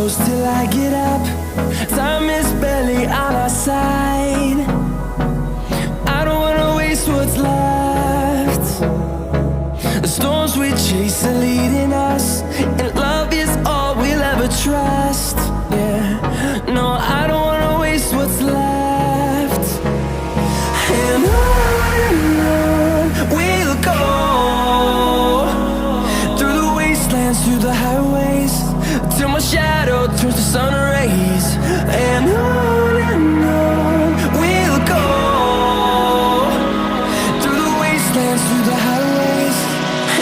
close till I get up. Time is barely on our side. I don't wanna waste what's left. The storms we chase are leading us, and love is all we'll ever trust. Yeah, no, I don't wanna waste what's left. And on we'll go, through the wastelands, through the highways, till my shadow turns to sun rays. And on we'll go, through the wastelands, through the highways,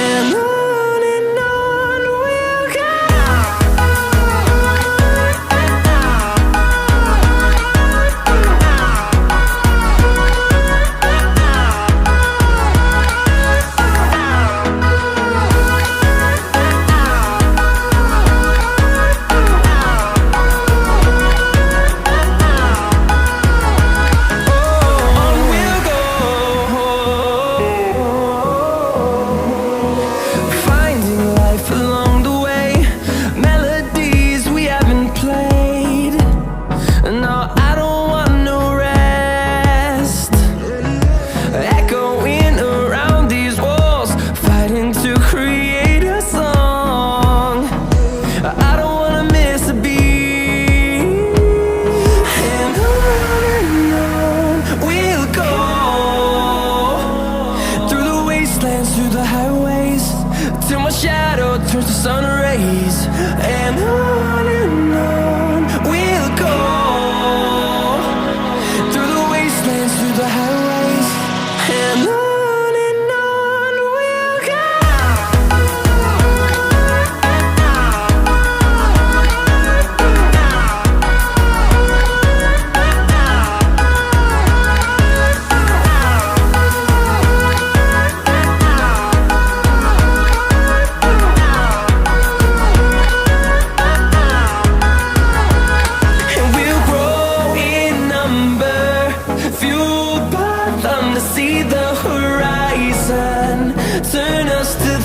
and on we'll go. Through the highways, till my shadow turns to sun rays. And on we'll go, through the wastelands, through the highways, and on we'll go. Fueled by them to see the horizon, turn us to